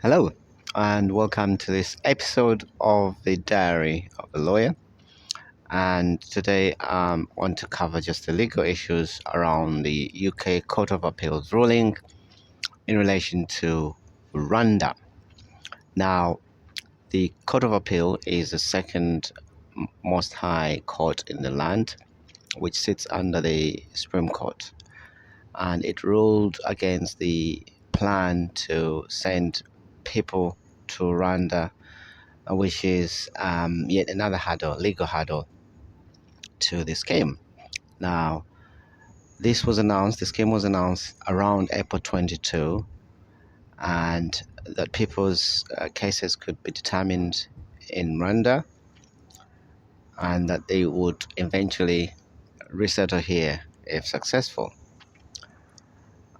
Hello, and welcome to this episode of the Diary of a Lawyer. And today I want to cover just the legal issues around the UK Court of Appeal's ruling in relation to Rwanda. Now, the Court of Appeal is the second most high court in the land, which sits under the Supreme Court, and it ruled against the plan to send people to Rwanda, which is yet another legal hurdle to the scheme. Now, the scheme was announced around April 22, and that people's cases could be determined in Rwanda, and that they would eventually resettle here if successful.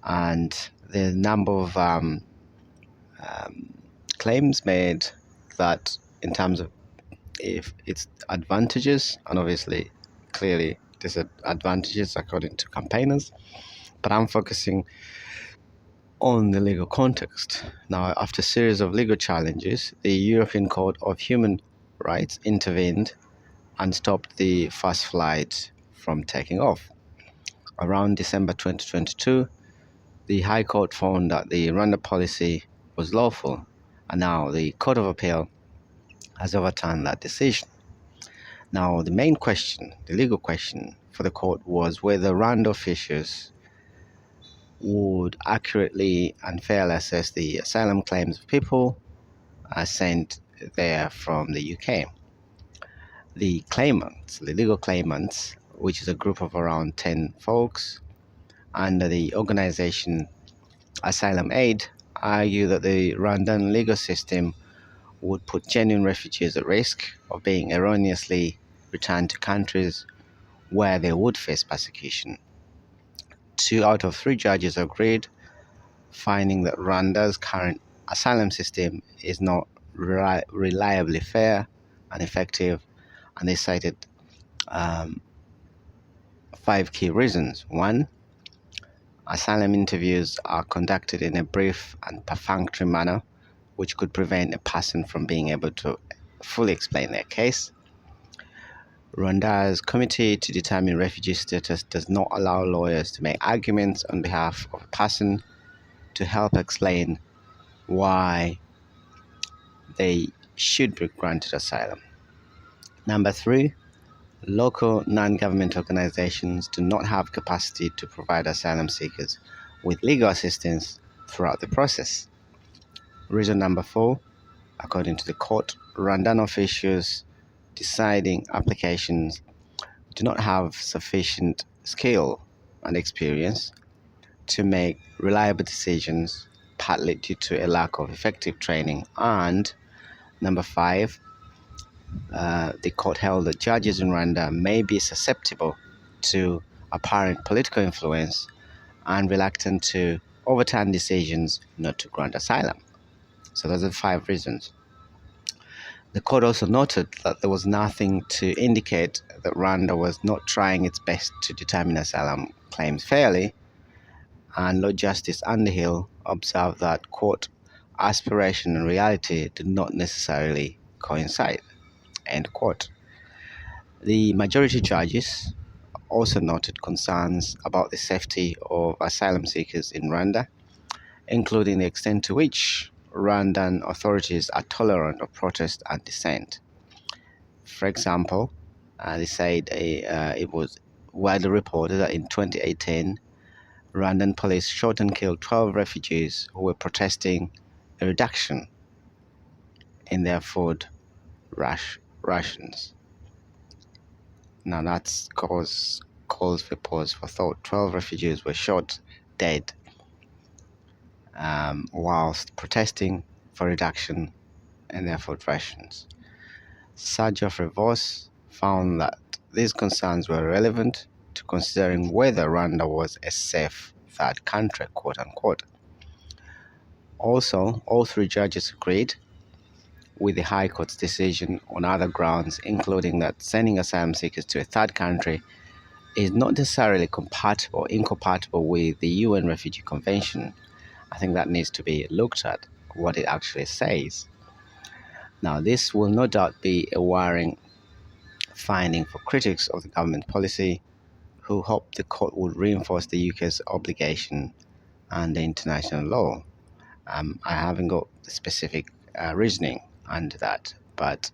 And the number of claims made that in terms of if its advantages and obviously clearly disadvantages according to campaigners, but I'm focusing on the legal context. Now, after a series of legal challenges, the European Court of Human Rights intervened and stopped the first flight from taking off. Around December 2022, the High Court found that the Rwanda policy was lawful, and now the Court of Appeal has overturned that decision. Now, the legal question for the court was whether Rwanda officials would accurately and fairly assess the asylum claims of people sent there from the UK. The legal claimants, which is a group of around 10 folks, under the organization Asylum Aid, argue that the Rwandan legal system would put genuine refugees at risk of being erroneously returned to countries where they would face persecution. 2 out of 3 judges agreed, finding that Rwanda's current asylum system is not reliably fair and effective, and they cited 5 key reasons. 1, asylum interviews are conducted in a brief and perfunctory manner, which could prevent a person from being able to fully explain their case. Rwanda's Committee to Determine Refugee Status does not allow lawyers to make arguments on behalf of a person to help explain why they should be granted asylum. Number 3, local non-government organizations do not have capacity to provide asylum seekers with legal assistance throughout the process. Reason number 4, according to the court, Rwandan officials deciding applications do not have sufficient skill and experience to make reliable decisions, partly due to a lack of effective training. And number 5, the court held that judges in Rwanda may be susceptible to apparent political influence and reluctant to overturn decisions not to grant asylum. So those are 5 reasons. The court also noted that there was nothing to indicate that Rwanda was not trying its best to determine asylum claims fairly, and Lord Justice Underhill observed that, quote, aspiration and reality did not necessarily coincide, end quote. The majority judges also noted concerns about the safety of asylum seekers in Rwanda, including the extent to which Rwandan authorities are tolerant of protest and dissent. For example, they said it was widely reported that in 2018, Rwandan police shot and killed 12 refugees who were protesting a reduction in their food rations. Now that's calls for pause for thought. 12 refugees were shot dead whilst protesting for reduction in their food rations. Sir Geoffrey Voss found that these concerns were relevant to considering whether Rwanda was a safe third country, quote unquote. Also, all 3 judges agreed with the High Court's decision on other grounds, including that sending asylum seekers to a third country is not necessarily incompatible with the UN Refugee Convention. I think that needs to be looked at what it actually says. Now, this will no doubt be a worrying finding for critics of the government policy, who hope the court would reinforce the UK's obligation under international law. I haven't got the specific reasoning under that, but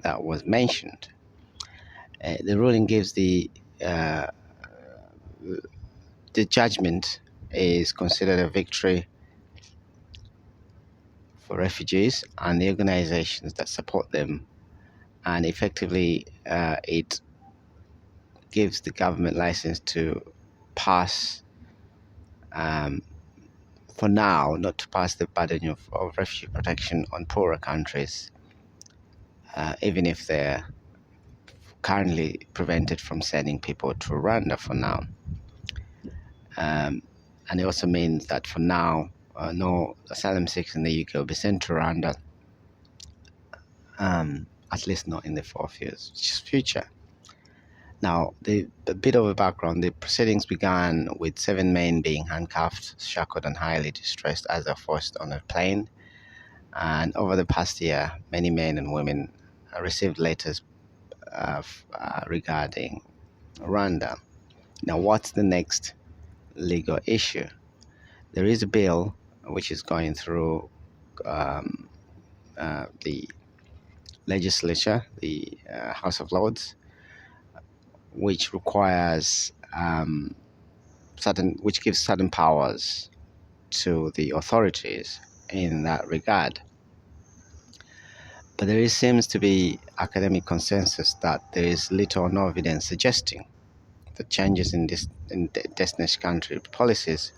that was mentioned. The ruling gives uh, the judgment is considered a victory for refugees and the organizations that support them, and effectively it gives the government license to pass, um, for now, not to pass the burden of refugee protection on poorer countries, even if they're currently prevented from sending people to Rwanda for now. And it also means that for now, no asylum seekers in the UK will be sent to Rwanda, at least not in the 4 years future. Now, a bit of a background: the proceedings began with 7 men being handcuffed, shackled, and highly distressed as they're forced on a plane. And over the past year, many men and women received letters regarding Rwanda. Now, what's the next legal issue? There is a bill which is going through the legislature, the House of Lords, which requires which gives certain powers to the authorities in that regard. But there seems to be academic consensus that there is little or no evidence suggesting that changes in destination country policies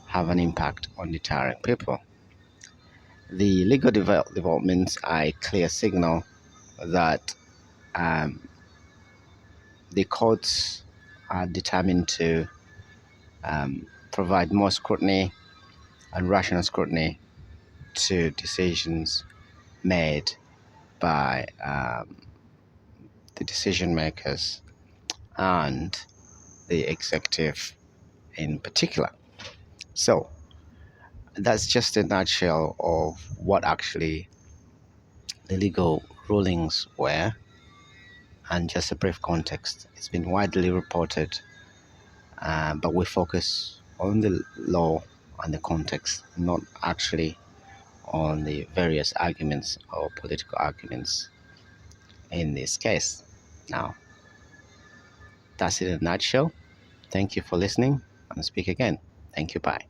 have an impact on deterring people. The legal developments are a clear signal that the courts are determined to provide more scrutiny and rational scrutiny to decisions made by the decision makers and the executive in particular. So that's just a nutshell of what actually the legal rulings were, and just a brief context. It's been widely reported, but we focus on the law and the context, not actually on the various arguments or political arguments in this case. Now, that's it in a nutshell. Thank you for listening, and speak again. Thank you. Bye.